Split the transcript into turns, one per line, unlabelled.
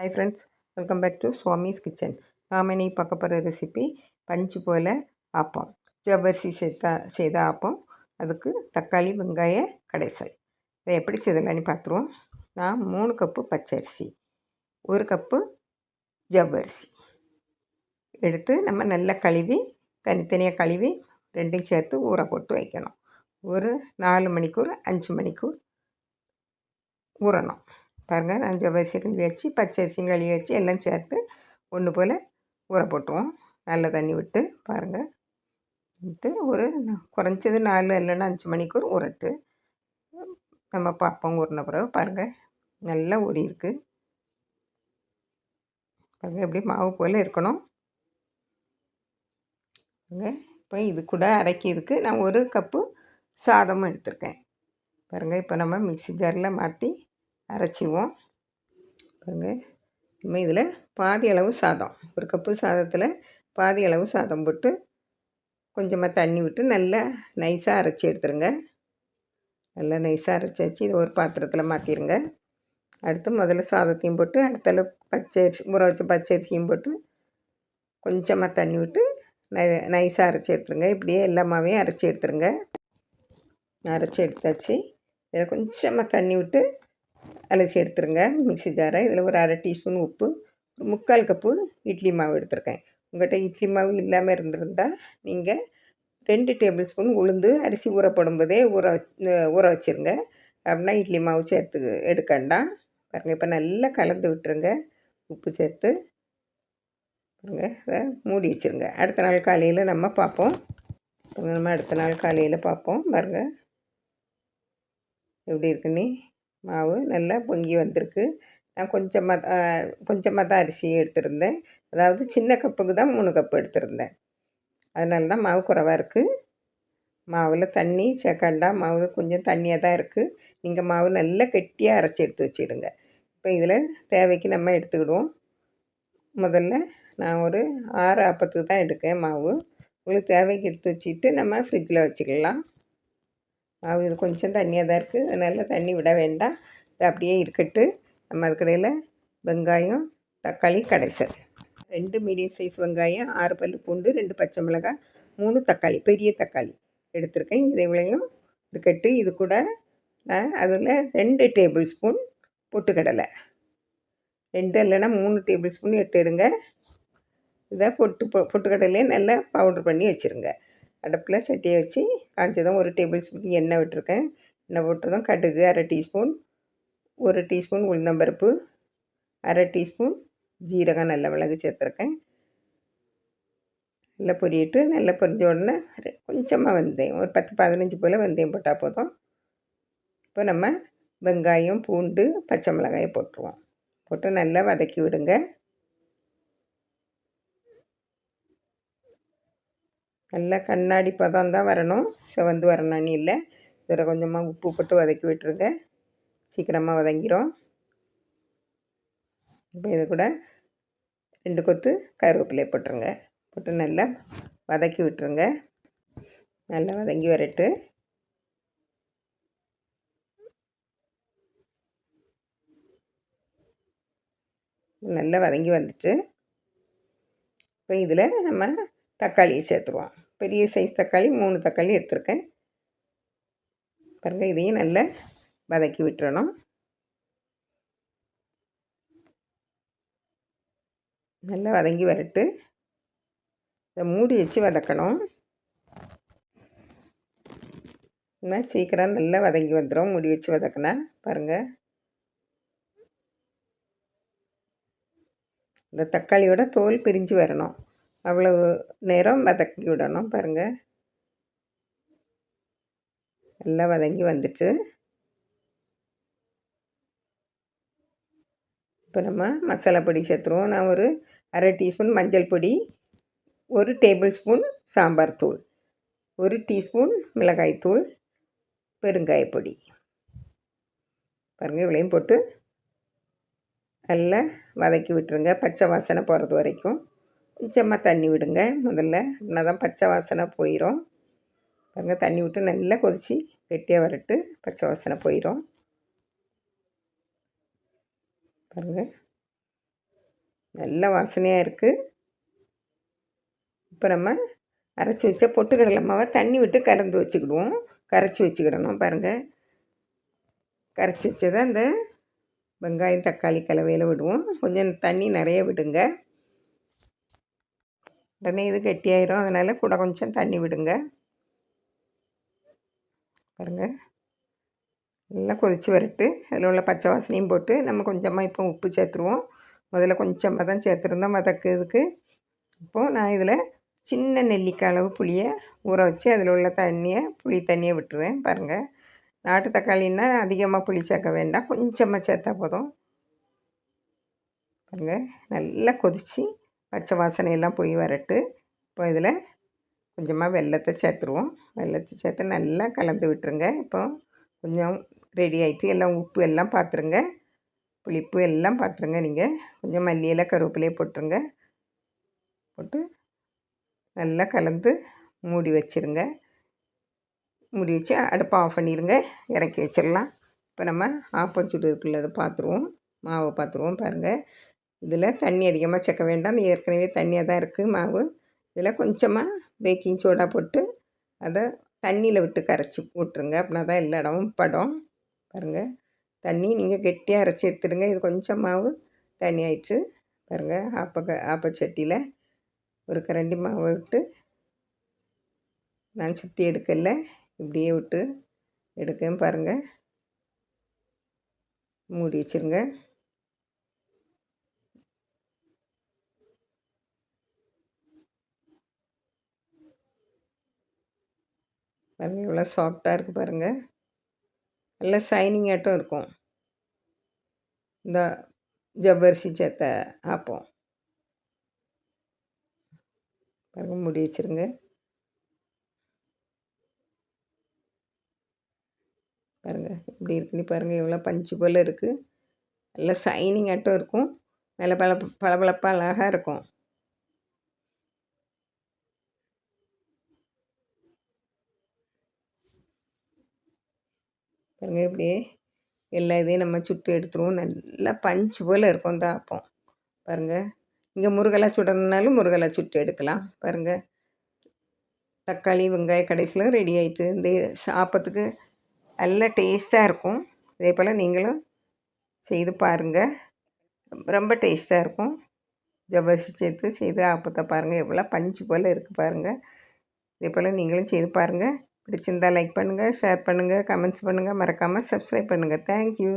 Hi friends, welcome back to Swamy's kitchen. நாம் இன்னைக்கு பார்க்க போகிற ரெசிபி பஞ்சு போல் ஆப்பம். ஜவ்வரிசி செய்த ஆப்பம். அதுக்கு தக்காளி வெங்காய கடைசல். இதை எப்படி செய்தலான்னு பார்த்துருவோம். நான் 3 கப்பு பச்சரிசி, 1 கப்பு ஜவ்வரிசி எடுத்து நம்ம நல்லா கழுவி தனித்தனியாக கழுவி ரெண்டையும் சேர்த்து ஊற போட்டு வைக்கணும். ஒரு 4 மணிக்கூர் 5 மணிக்கூர் ஊறணும். பாருங்கள், நான் ஜவ்வரிசி கழுவி வச்சு பச்சரிசியும் கழுவி வச்சு எல்லாம் சேர்த்து ஒன்று போல் ஊற போட்டுருவோம். நல்ல தண்ணி விட்டு பாருங்கள், விட்டு ஒரு குறைஞ்சது 4 இல்லைன்னா 5 மணிக்கூர் ஊறட்டு நம்ம பார்ப்போம். ஊறின பிறகு பாருங்கள் நல்லா ஊறி இருக்குது. பாருங்கள் எப்படி மாவு போல் இருக்கணும். இப்போ இது கூட அரைக்கிறதுக்கு நான் 1 கப்பு சாதமும் எடுத்திருக்கேன். பாருங்கள், இப்போ நம்ம மிக்ஸி ஜாரில் மாற்றி அரைச்சிவோம். பாருங்கள், நம்ம இதில் பாதி அளவு சாதம், 1 கப்பு சாதத்தில் பாதி அளவு சாதம் போட்டு கொஞ்சமாக தண்ணி விட்டு நல்லா நைஸாக அரைச்சி எடுத்துருங்க. நல்லா நைஸாக அரைச்சி வச்சு இதை ஒரு பாத்திரத்தில் மாற்றிடுங்க. அடுத்து முதல்ல சாதத்தையும் போட்டு அடுத்தால பச்சரிசி ஊற வச்ச பச்சரிசியும் போட்டு கொஞ்சமாக தண்ணி விட்டு நைஸாக அரைச்சி எடுத்துருங்க. இப்படியே எல்லா மாவையும் அரைச்சி எடுத்துருங்க. அரைச்சி எடுத்தாச்சு. இதில் கொஞ்சமாக தண்ணி விட்டு அலசி எடுத்துருங்க மிக்ஸி ஜாரை. இதில் ஒரு 1/2 டீஸ்பூன் உப்பு, 3/4 கப்பு இட்லி மாவு எடுத்துருக்கேன். உங்கள்கிட்ட இட்லி மாவு இல்லாமல் இருந்திருந்தால் நீங்கள் 2 டேபிள் ஸ்பூன் உளுந்து அரிசி ஊற போடும்போதே ஊற வச்சுருங்க. அப்படின்னா இட்லி மாவு சேர்த்து எடுக்கண்டாம். பாருங்கள், இப்போ நல்லா கலந்து விட்டுருங்க. உப்பு சேர்த்து பாருங்கள், அதை மூடி வச்சுருங்க. அடுத்த நாள் காலையில் நம்ம பார்ப்போம். நம்ம அடுத்த நாள் காலையில் பார்ப்போம். பாருங்கள் எப்படி இருக்குன்னு. மாவு நல்லா பொங்கி வந்திருக்கு. நான் கொஞ்சமாக தான் அரிசி எடுத்திருந்தேன். அதாவது சின்ன கப்புக்கு தான் 3 கப்பு எடுத்திருந்தேன். அதனால தான் மாவு குறைவாக இருக்குது. மாவில் தண்ணி சேர்க்கண்டா. மாவு கொஞ்சம் தண்ணியாக தான் இருக்குது. நீங்கள் மாவு நல்லா கெட்டியாக அரைச்சி எடுத்து வச்சுடுங்க. இப்போ இதில் தேவைக்கு நம்ம எடுத்துக்கிடுவோம். முதல்ல நான் ஒரு 6 அப்பத்துக்கு தான் எடுக்கேன் மாவு. உங்களுக்கு தேவைக்கு எடுத்து வச்சுட்டு நம்ம ஃப்ரிட்ஜில் வச்சுக்கலாம். மாவு இது கொஞ்சம் தண்ணியாக தான் இருக்குது. அதனால் தண்ணி விட வேண்டாம். இது அப்படியே இருக்கட்டு. நம்ம அதுக்கடையில் வெங்காயம் தக்காளி கடைசல், 2 மீடியம் சைஸ் வெங்காயம், 6 பல் பூண்டு, 2 பச்சை மிளகாய், 3 தக்காளி, பெரிய தக்காளி எடுத்திருக்கேன். இது இவ்வளையும் இருக்கட்டு. இது கூட நான் அதில் 2 டேபிள் ஸ்பூன் பொட்டுக்கடலை, 2 இல்லைன்னா 3 டேபிள் ஸ்பூன் எடுத்துடுங்க. இதை பொட்டுக்கடலையே நல்லா பவுட்ரு பண்ணி வச்சுருங்க. அடுப்பில் சட்டியை வச்சு காய்ச்சதும் 1 டேபிள் ஸ்பூன் எண்ணெய் விட்டுருக்கேன். எண்ணெய் போட்டதும் கடுகு 1/2 டீஸ்பூன், 1 டீஸ்பூன் உளுந்தம்பருப்பு, 1/2 டீஸ்பூன் ஜீரகம், நல்ல மிளகு சேர்த்துருக்கேன். நல்லா பொரியிட்டு நல்லா பொரிஞ்ச உடனே கொஞ்சமாக வெந்தயம், ஒரு 10-15 போல் வெந்தயம் போட்டால் போதும். இப்போ நம்ம வெங்காயம் பூண்டு பச்சை மிளகாயை போட்டுருவோம். போட்டு நல்லா வதக்கி விடுங்க. நல்லா கண்ணாடி பதம் தான் வரணும், செவந்து வரணும்னு இல்லை. இதில் கொஞ்சமாக உப்பு போட்டு வதக்கி விட்டுருங்க. சீக்கிரமாக வதங்கிடும். இப்போ இது கூட 2 கொத்து கருவேப்பிலையை போட்டுருங்க. போட்டு நல்லா வதக்கி விட்டுருங்க. நல்லா வதங்கி வரட்டு. நல்லா வதங்கி வந்துட்டு இப்போ இதில் நம்ம தக்காளியை சேர்த்துருவோம். பெரிய சைஸ் தக்காளி 3 தக்காளி எடுத்துருக்கேன். பாருங்கள், இதையும் நல்லா வதக்கி விட்டுறணும். நல்லா வதங்கி வரட்டு. இதை மூடி வச்சு வதக்கணும். இன்னும் சீக்கிரம் நல்லா வதங்கி வந்துடும் மூடி வச்சு வதக்கினா. பாருங்கள், இந்த தக்காளியோட தோல் பிரிஞ்சு வரணும், அவ்வளவு நேரம் வதக்கி விடணும். பாருங்கள், நல்லா வதங்கி வந்துட்டு இப்போ நம்ம மசாலா பொடி சேர்த்துருவோம். நான் ஒரு 1/2 டீஸ்பூன் மஞ்சள் பொடி, 1 டேபிள் ஸ்பூன் சாம்பார் தூள், 1 டீஸ்பூன் மிளகாய்த்தூள், பெருங்காயப்பொடி. பாருங்கள், இவ்வளையும் போட்டு நல்லா வதக்கி விட்டுருங்க. பச்சை வாசனை போகிறது வரைக்கும் கொஞ்சமாக தண்ணி விடுங்க முதல்ல. அப்படின்னா தான் பச்சை வாசனை போயிடும். பாருங்கள், தண்ணி விட்டு நல்லா கொதித்து கெட்டியாக வரட்டு. பச்சை வாசனை போயிடும். பாருங்கள், நல்ல வாசனையாக இருக்குது. இப்போ நம்ம அரைச்சி வச்ச பொட்டுக்கடலை மாவை தண்ணி விட்டு கரைச்சி வச்சுக்கிடணும். பாருங்கள், கரைச்சி வச்சதை அந்த வெங்காயம் தக்காளி கலவையில் விடுவோம். கொஞ்சம் தண்ணி நிறைய விடுங்க, உடனே இது கெட்டியாயிரும். அதனால் கூட கொஞ்சம் தண்ணி விடுங்க. பாருங்கள், நல்லா கொதித்து வரட்டு. அதில் உள்ள பச்சை வாசனையும் போட்டு நம்ம கொஞ்சமாக இப்போ உப்பு சேர்த்துருவோம். முதல்ல கொஞ்சமாக தான் சேர்த்துருந்தோம் வதக்குறதுக்கு. இப்போது நான் இதில் சின்ன நெல்லிக்காய் அளவு புளியை ஊற வச்சு அதில் உள்ள புளி தண்ணியை விட்டுருவேன். பாருங்கள், நாட்டு தக்காளின்னா அதிகமாக புளி சேர்க்க வேண்டாம், கொஞ்சமாக சேர்த்தா போதும். பாருங்கள், நல்லா கொதித்து பச்சை வாசனையெல்லாம் போய் வரட்டு. இப்போ இதில் கொஞ்சமாக வெல்லத்தை சேர்த்துருவோம். வெல்லத்தை சேர்த்து நல்லா கலந்து விட்டுருங்க. இப்போ கொஞ்சம் ரெடி ஆகிட்டு எல்லாம் உப்பு எல்லாம் பார்த்துருங்க, புளிப்பு எல்லாம் பார்த்துருங்க. நீங்கள் கொஞ்சம் மல்லியில் கருவேப்பிலையை போட்டுருங்க. போட்டு நல்லா கலந்து மூடி வச்சுருங்க. மூடி வச்சு அடுப்பை ஆஃப் பண்ணிடுங்க, இறக்கி வச்சிடலாம். இப்போ நம்ம ஆப்பம் சுடுறதுக்குள்ளதை பார்த்துருவோம், மாவை பார்த்துருவோம். பாருங்கள், இதில் தண்ணி அதிகமாக சேர்க்க வேண்டாம், ஏற்கனவே தண்ணியாக தான் இருக்குது மாவு. இதில் கொஞ்சமாக பேக்கிங் சோடா போட்டு அதை தண்ணியில் விட்டு கரைச்சி விட்ருங்க. அப்படின்னா தான் எல்லா இடமும் படம். பாருங்கள், தண்ணி நீங்கள் கெட்டியாக அரைச்சி எடுத்துடுங்க. இது கொஞ்சம் மாவு தண்ணி ஆயிடுச்சு. பாருங்கள், ஆப்பச்சட்டியில் ஒரு கரண்டி மாவை விட்டு நான் சுற்றி எடுக்கல, இப்படியே விட்டு எடுக்கேன். பாருங்கள், மூடி வச்சுருங்க. பாருங்கள், எவ்வளோ சாஃப்டாக இருக்குது பாருங்கள், நல்லா ஷைனிங் ஆட்டம் இருக்கும். இந்த ஜவ்வரிசி சேர்த்த ஆப்பம் பாருங்கள், மூடி வச்சுருங்க. பாருங்கள் இப்படி இருக்குன்னு பாருங்கள், எவ்வளோ பஞ்சு போல் இருக்குது. நல்லா ஷைனிங் ஆட்டம் இருக்கும், நல்ல பளபளப்பாக அழகாக இருக்கும். பாருங்கள், இப்படியே எல்லா இதையும் நம்ம சுட்டு எடுத்துருவோம். நல்லா பஞ்சு போல் இருக்கும் இந்த ஆப்பம். பாருங்கள், இங்கே முருகலா சுடணுன்னாலும் முருகலா சுட்டு எடுக்கலாம். பாருங்கள், தக்காளி வெங்காயம் கடைசியில் ரெடி ஆகிட்டு. இந்த ஆப்பத்துக்கு நல்ல டேஸ்ட்டாக இருக்கும். இதே போல் நீங்களும் செய்து பாருங்கள், ரொம்ப டேஸ்ட்டாக இருக்கும். ஜவ்வரிசி சேர்த்து செய்து ஆப்பத்தை பாருங்கள், எவ்வளோ பஞ்சு போல் இருக்குது பாருங்கள். இதே போல் நீங்களும் செய்து பாருங்கள். பிடிச்சிருந்தால் லைக் பண்ணுங்கள், ஷேர் பண்ணுங்கள், கமெண்ட்ஸ் பண்ணுங்கள், மறக்காமல் சப்ஸ்கிரைப் பண்ணுங்கள். தேங்க்யூ.